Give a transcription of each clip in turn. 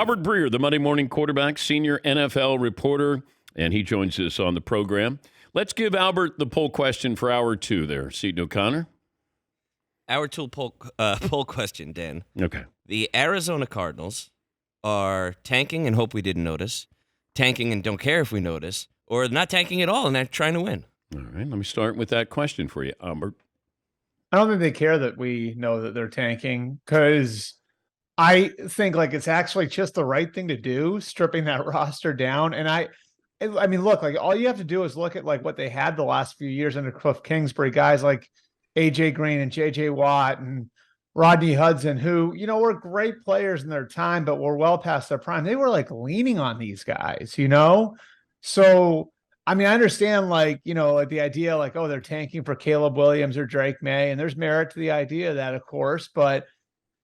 Albert Breer, the Monday Morning Quarterback, senior NFL reporter, and he joins us on the program. Let's give Albert the poll question for hour two there, Seton O'Connor. Hour two poll question, Dan. Okay. The Arizona Cardinals are tanking and hope we didn't notice, tanking and don't care if we notice, or not tanking at all and they're trying to win. All right, let me start with that question for you, Albert. I don't think they care that we know that they're tanking, because I think like it's actually just the right thing to do, stripping that roster down. And I mean, look, like all you have to do is look at like what they had the last few years under Cliff Kingsbury, guys like AJ Green and JJ Watt and Rodney Hudson, who, you know, were great players in their time, but were well past their prime. They were like leaning on these guys, you know? So, I mean, I understand like, you know, like the idea like, oh, they're tanking for Caleb Williams or Drake May. And there's merit to the idea of that, of course, but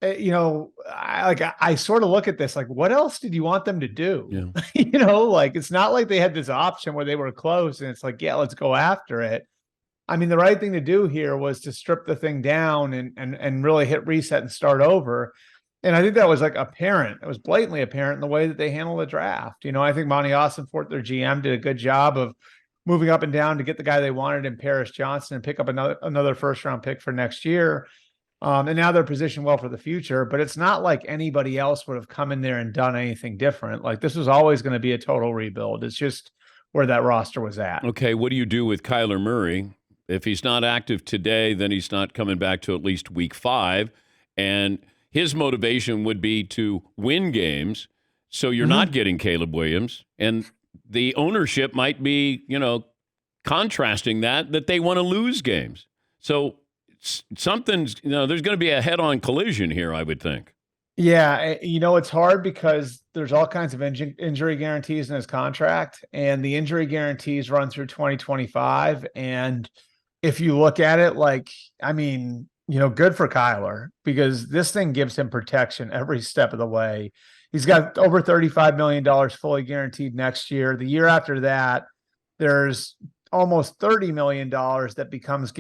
you know, I sort of look at this like, what else did you want them to do? Yeah. You know, like it's not like they had this option where they were close and it's like, yeah, let's go after it. I mean, the right thing to do here was to strip the thing down and really hit reset and start over. And I think that was like apparent. It was blatantly apparent in the way that they handled the draft. You know, I think Monty Austinfort, their GM, did a good job of moving up and down to get the guy they wanted in Paris Johnson and pick up another first round pick for next year. And now they're positioned well for the future, but it's not like anybody else would have come in there and done anything different. Like this was always going to be a total rebuild. It's just where that roster was at. Okay, what do you do with Kyler Murray? If he's not active today, then he's not coming back to at least week 5. And his motivation would be to win games. So you're not getting Caleb Williams. And the ownership might be, you know, contrasting that they want to lose games. So something's, you know, there's going to be a head-on collision here, I would think. Yeah, you know, it's hard because there's all kinds of injury guarantees in his contract, and the injury guarantees run through 2025. And if you look at it, like, I mean, you know, good for Kyler, because this thing gives him protection every step of the way. He's got over $35 million fully guaranteed next year. The year after that, there's almost $30 million that becomes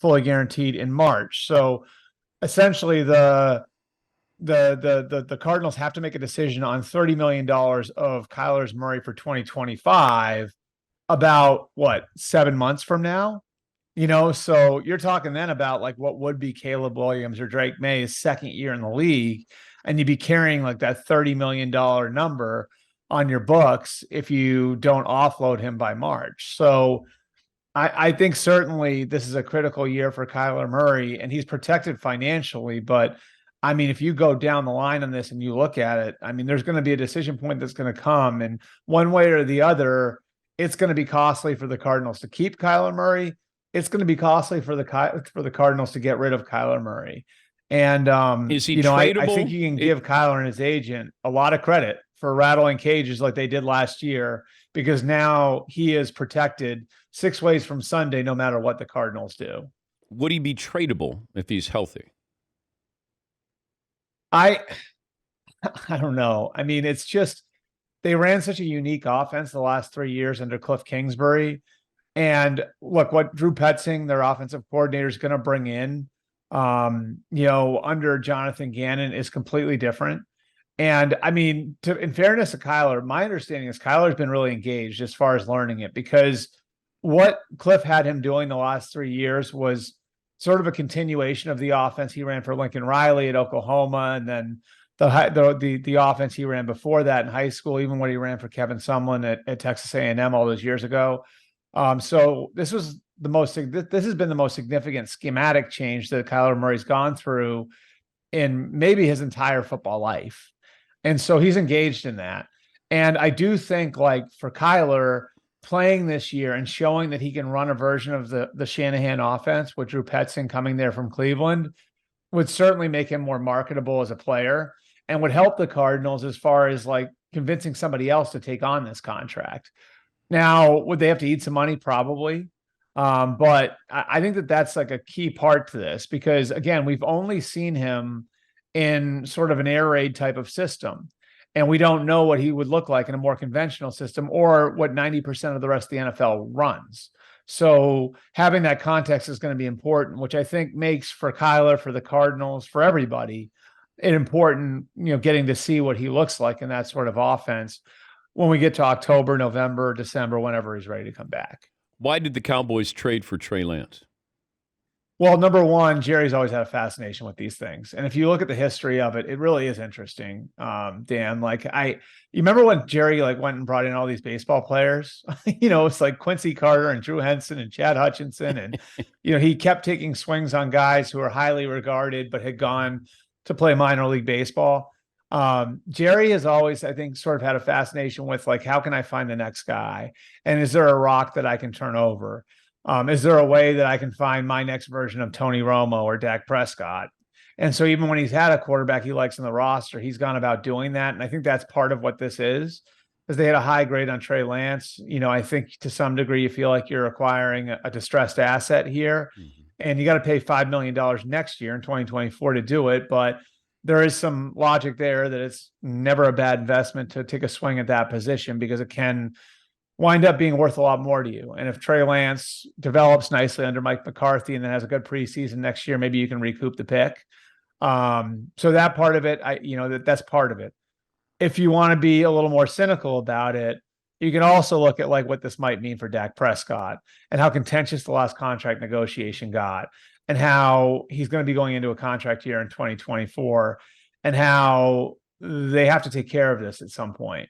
fully guaranteed in March. So essentially the Cardinals have to make a decision on $30 million of Kyler's Murray for 2025 about 7 months from now, you know? So you're talking then about like what would be Caleb Williams or Drake May's second year in the league. And you'd be carrying like that $30 million number on your books if you don't offload him by March. So I think certainly this is a critical year for Kyler Murray, and he's protected financially. But I mean, if you go down the line on this and you look at it, I mean, there's going to be a decision point that's going to come, and one way or the other, it's going to be costly for the Cardinals to keep Kyler Murray. It's going to be costly for the Cardinals to get rid of Kyler Murray. And is he you know, tradable? I think you can give Kyler and his agent a lot of credit for rattling cages like they did last year, because now he is protected 6 ways from Sunday, no matter what the Cardinals do. Would he be tradable if he's healthy? I don't know. I mean, it's just they ran such a unique offense the last 3 years under Cliff Kingsbury. And look, what Drew Petzing, their offensive coordinator, is going to bring in, you know, under Jonathan Gannon is completely different. And I mean, in fairness to Kyler, my understanding is Kyler's been really engaged as far as learning it, because what Cliff had him doing the last 3 years was sort of a continuation of the offense he ran for Lincoln Riley at Oklahoma, and then the offense he ran before that in high school, even when he ran for Kevin Sumlin at Texas A&M all those years ago. So this has been the most significant schematic change that Kyler Murray's gone through in maybe his entire football life. And so he's engaged in that. And I do think, like, for Kyler playing this year and showing that he can run a version of the Shanahan offense with Drew Petzing coming there from Cleveland would certainly make him more marketable as a player and would help the Cardinals as far as like convincing somebody else to take on this contract. Now, would they have to eat some money? Probably. But I think that that's like a key part to this, because again, we've only seen him in sort of an air raid type of system, and we don't know what he would look like in a more conventional system or what 90% of the rest of the NFL runs. So having that context is going to be important, which I think makes for Kyler, for the Cardinals, for everybody, important, getting to see what he looks like in that sort of offense when we get to October, November, December, whenever he's ready to come back. Why did the Cowboys trade for Trey Lance? Well, number one, Jerry's always had a fascination with these things. And if you look at the history of it, it really is interesting. Dan, you remember when Jerry went and brought in all these baseball players? It's like Quincy Carter and Drew Henson and Chad Hutchinson. And, he kept taking swings on guys who are highly regarded, but had gone to play minor league baseball. Jerry has always, I think, sort of had a fascination with how can I find the next guy? And is there a rock that I can turn over? Is there a way that I can find my next version of Tony Romo or Dak Prescott? And so even when he's had a quarterback he likes in the roster, he's gone about doing that. And I think that's part of what this is, because they had a high grade on Trey Lance. I think to some degree you feel like you're acquiring a distressed asset here. Mm-hmm. And you got to pay $5 million next year in 2024 to do it. But there is some logic there that it's never a bad investment to take a swing at that position, because it can wind up being worth a lot more to you. And if Trey Lance develops nicely under Mike McCarthy and then has a good preseason next year, maybe you can recoup the pick. So that part of it, that's part of it. If you want to be a little more cynical about it, you can also look at what this might mean for Dak Prescott and how contentious the last contract negotiation got, and how he's going to be going into a contract year in 2024, and how they have to take care of this at some point,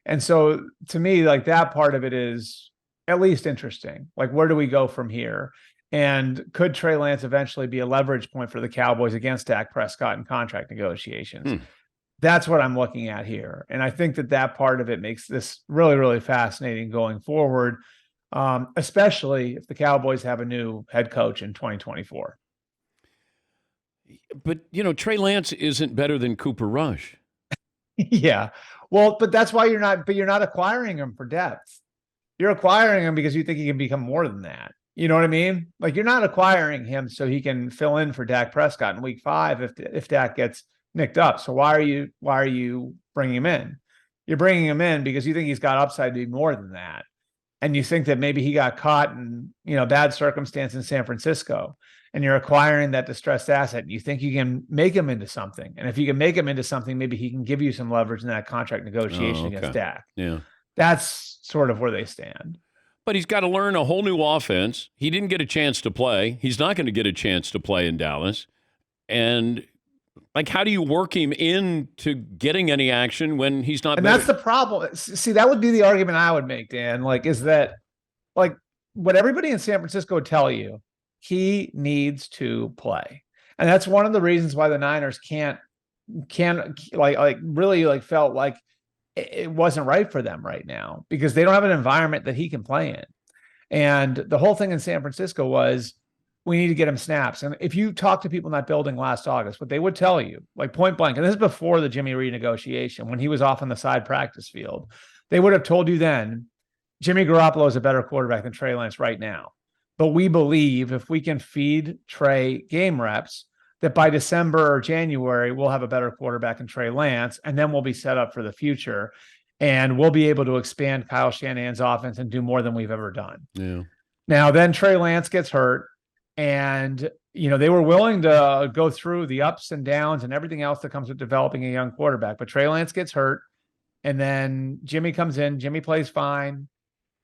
And so to me, that part of it is at least interesting. Where do we go from here? And could Trey Lance eventually be a leverage point for the Cowboys against Dak Prescott in contract negotiations? That's what I'm looking at here. And I think that part of it makes this really, really fascinating going forward, especially if the Cowboys have a new head coach in 2024. But, Trey Lance isn't better than Cooper Rush. Yeah. Well, but that's why you're not acquiring him for depth. You're acquiring him because you think he can become more than that. You know what I mean? You're not acquiring him so he can fill in for Dak Prescott in week 5 if Dak gets nicked up. So why are you bringing him in? You're bringing him in because you think he's got upside to be more than that. And you think that maybe he got caught in, bad circumstance in San Francisco, and you're acquiring that distressed asset. And you think you can make him into something. And if you can make him into something, maybe he can give you some leverage in that contract negotiation against Dak. Yeah. That's sort of where they stand. But he's got to learn a whole new offense. He didn't get a chance to play. He's not going to get a chance to play in Dallas. And how do you work him into getting any action when he's not? And that's the problem. See, that would be the argument I would make, Dan. Is that what everybody in San Francisco would tell you, he needs to play. And that's one of the reasons why the Niners can't really felt like it wasn't right for them right now, because they don't have an environment that he can play in. And the whole thing in San Francisco was, we need to get him snaps. And if you talk to people in that building last August, what they would tell you, point blank, and this is before the Jimmy renegotiation, when he was off on the side practice field, they would have told you then, Jimmy Garoppolo is a better quarterback than Trey Lance right now. But we believe if we can feed Trey game reps, that by December or January, we'll have a better quarterback in Trey Lance, and then we'll be set up for the future. And we'll be able to expand Kyle Shanahan's offense and do more than we've ever done. Yeah. Now, then Trey Lance gets hurt. And, they were willing to go through the ups and downs and everything else that comes with developing a young quarterback. But Trey Lance gets hurt. And then Jimmy comes in. Jimmy plays fine.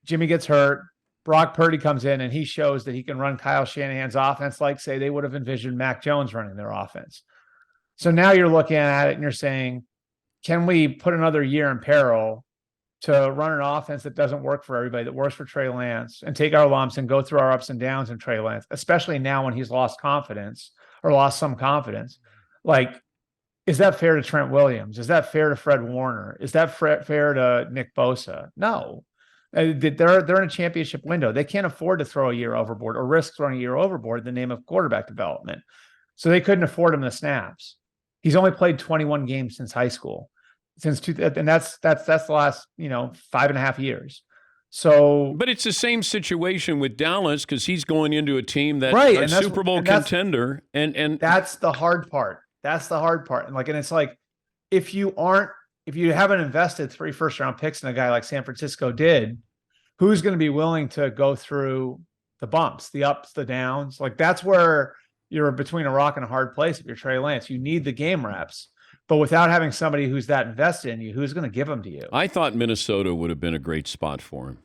Jimmy gets hurt. Brock Purdy comes in, and he shows that he can run Kyle Shanahan's offense say they would have envisioned Mac Jones running their offense. So now you're looking at it and you're saying, can we put another year in peril to run an offense that doesn't work for everybody, that works for Trey Lance, and take our lumps and go through our ups and downs in Trey Lance, especially now when he's lost confidence or lost some confidence? Is that fair to Trent Williams? Is that fair to Fred Warner? Is that fair to Nick Bosa? No. They're in a championship window. They can't afford to throw a year overboard or risk throwing a year overboard in the name of quarterback development. So they couldn't afford him the snaps. He's only played 21 games since high school, and that's the last 5.5 years. So, but it's the same situation with Dallas, because he's going into a team that's right, a Super Bowl contender, and that's the hard part. That's the hard part. And it's if you haven't invested 3 first-round picks in a guy like San Francisco did, who's going to be willing to go through the bumps, the ups, the downs? That's where you're between a rock and a hard place if you're Trey Lance. You need the game reps, but without having somebody who's that invested in you, who's going to give them to you? I thought Minnesota would have been a great spot for him.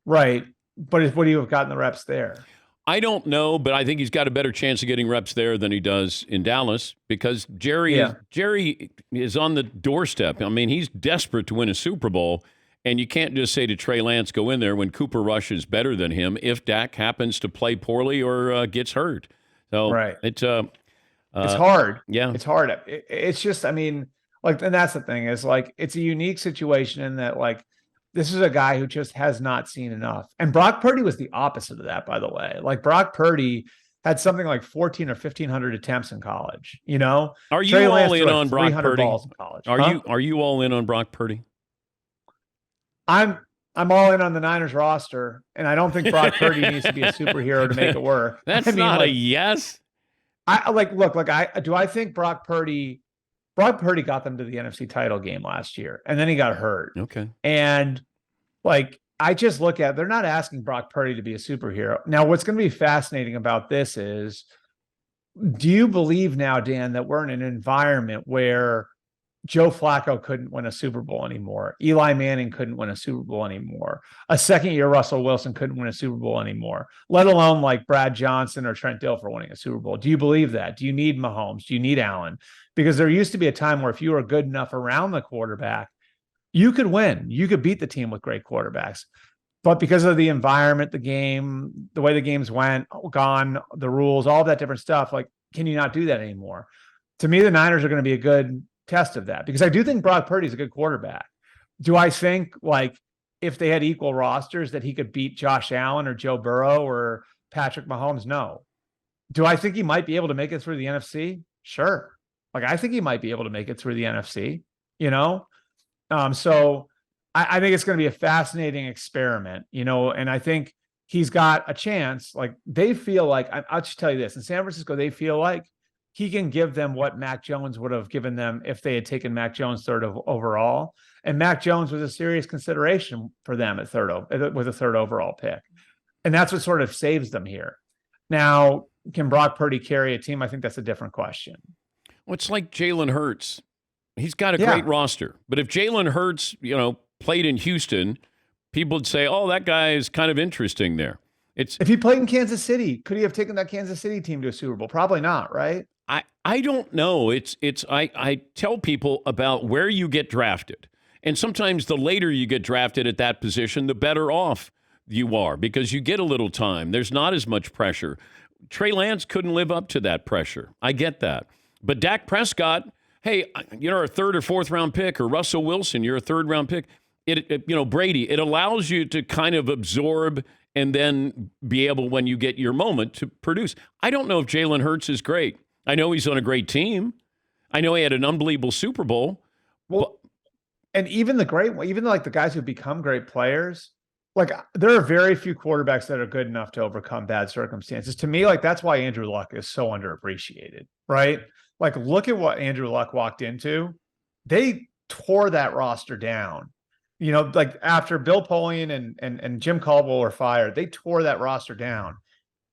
Right. But would he have gotten the reps there? I don't know, but I think he's got a better chance of getting reps there than he does in Dallas because Jerry is on the doorstep. I mean, he's desperate to win a Super Bowl, and you can't just say to Trey Lance, go in there when Cooper Rush is better than him if Dak happens to play poorly or gets hurt. So it's hard. Yeah. It's hard. It's just, I mean, like, and that's the thing is like, it's a unique situation in that, like, this is a guy who just has not seen enough. And Brock Purdy was the opposite of that, by the way. Like Brock Purdy had something like 14 or 1,500 attempts in college, you know? Are you Trey all Lance in like on Brock Purdy? Balls in college. Are you all in on Brock Purdy? I'm all in on the Niners roster, and I don't think Brock Purdy needs to be a superhero to make it work. That's not a yes. I think Brock Purdy got them to the NFC title game last year, and then he got hurt. Okay. And like, I just look at, they're not asking Brock Purdy to be a superhero. Now, what's going to be fascinating about this is, do you believe now, Dan, that we're in an environment where Joe Flacco couldn't win a Super Bowl anymore? Eli Manning couldn't win a Super Bowl anymore. A second-year Russell Wilson couldn't win a Super Bowl anymore, let alone like Brad Johnson or Trent Dilfer winning a Super Bowl. Do you believe that? Do you need Mahomes? Do you need Allen? Because there used to be a time where if you were good enough around the quarterback, you could win. You could beat the team with great quarterbacks. But because of the environment, the game, the way the games went, the rules, all that different stuff, like, can you not do that anymore? To me, the Niners are going to be a good test of that because I do think Brock Purdy is a good quarterback. Do I think, like, if they had equal rosters that he could beat Josh Allen or Joe Burrow or Patrick Mahomes? No. Do I think he might be able to make it through the NFC? Sure. Like, I think he might be able to make it through the NFC, you know? So I think it's going to be a fascinating experiment, you know, and I think he's got a chance. Like, they feel like, I'll just tell you this, in San Francisco, they feel like he can give them what Mac Jones would have given them if they had taken Mac Jones third overall. And Mac Jones was a serious consideration for them with a third overall pick. And that's what sort of saves them here. Now, can Brock Purdy carry a team? I think that's a different question. Well, it's like Jalen Hurts. He's got a great roster. But if Jalen Hurts, played in Houston, people would say, oh, that guy is kind of interesting there. If he played in Kansas City, could he have taken that Kansas City team to a Super Bowl? Probably not, right? I don't know. I tell people about where you get drafted. And sometimes the later you get drafted at that position, the better off you are because you get a little time. There's not as much pressure. Trey Lance couldn't live up to that pressure. I get that. But Dak Prescott, hey, you're a third or fourth round pick, or Russell Wilson, you're a third round pick. Brady, it allows you to kind of absorb and then be able, when you get your moment, to produce. I don't know if Jalen Hurts is great. I know he's on a great team. I know he had an unbelievable Super Bowl. Well, and even like the guys who become great players, like, there are very few quarterbacks that are good enough to overcome bad circumstances. To me, like, that's why Andrew Luck is so underappreciated, right? Like, look at what Andrew Luck walked into. They tore that roster down. Like, after Bill Polian and Jim Caldwell were fired, they tore that roster down.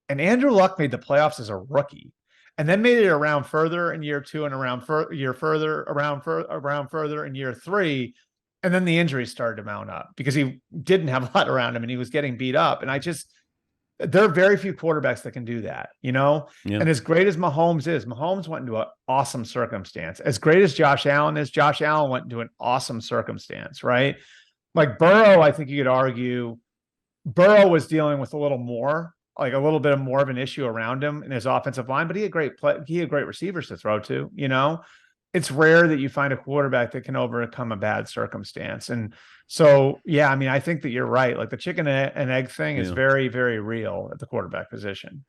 And Andrew Luck made the playoffs as a rookie, and then made it around further in year 2 and around further in year 3. And then the injuries started to mount up because he didn't have a lot around him and he was getting beat up. And there are very few quarterbacks that can do that, Yeah. And as great as Mahomes is, Mahomes went into an awesome circumstance. As great as Josh Allen is, Josh Allen went into an awesome circumstance, right? Like Burrow, I think you could argue Burrow was dealing with a little bit more of an issue around him in his offensive line, but he had great receivers to throw to, It's rare that you find a quarterback that can overcome a bad circumstance. And so, yeah, I mean, I think that you're right. Like, the chicken and egg thing is very, very real at the quarterback position.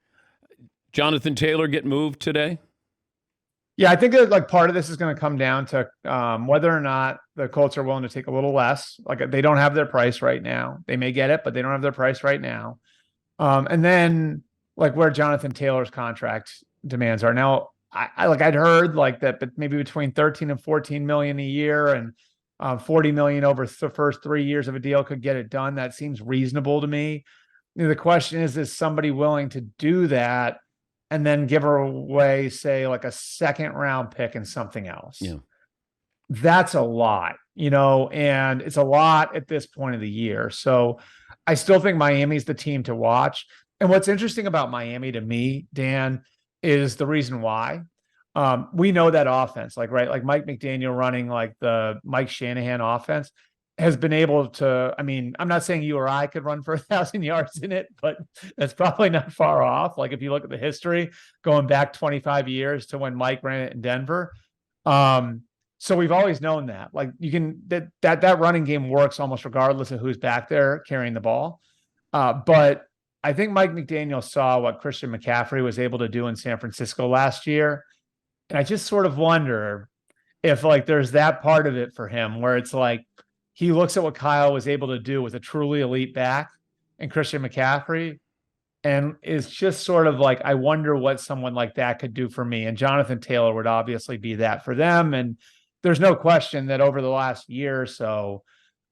Jonathan Taylor get moved today? Yeah, I think that, like, part of this is going to come down to whether or not the Colts are willing to take a little less. Like, they don't have their price right now. They may get it, but they don't have their price right now. And then, like, where Jonathan Taylor's contract demands are now. I'd heard like that, but maybe between 13 and 14 million a year and 40 million over the first 3 years of a deal could get it done. That seems reasonable to me. The question is somebody willing to do that and then give away, say, like a second round pick and something else. Yeah. That's a lot, and it's a lot at this point of the year. So I still think Miami's the team to watch. And what's interesting about Miami to me, Dan, is the reason why. We know that offense, like Mike McDaniel running like the Mike Shanahan offense has been able to. I mean, I'm not saying you or I could run for 1,000 yards in it, but that's probably not far off. Like if you look at the history going back 25 years to when Mike ran it in Denver. So we've always known that, like you can that running game works almost regardless of who's back there carrying the ball. But I think Mike McDaniel saw what Christian McCaffrey was able to do in San Francisco last year. And I just sort of wonder if like there's that part of it for him where it's like he looks at what Kyle was able to do with a truly elite back and Christian McCaffrey, and it's just sort of like, I wonder what someone like that could do for me. And Jonathan Taylor would obviously be that for them. And there's no question that over the last year or so,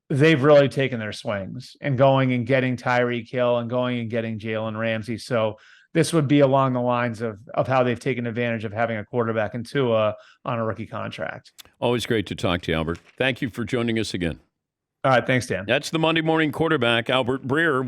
they've really taken their swings and going and getting Tyreek Hill and going and getting Jalen Ramsey. So this would be along the lines of how they've taken advantage of having a quarterback in Tua on a rookie contract. Always great to talk to you, Albert. Thank you for joining us again. All right. Thanks, Dan. That's the Monday Morning Quarterback, Albert Breer.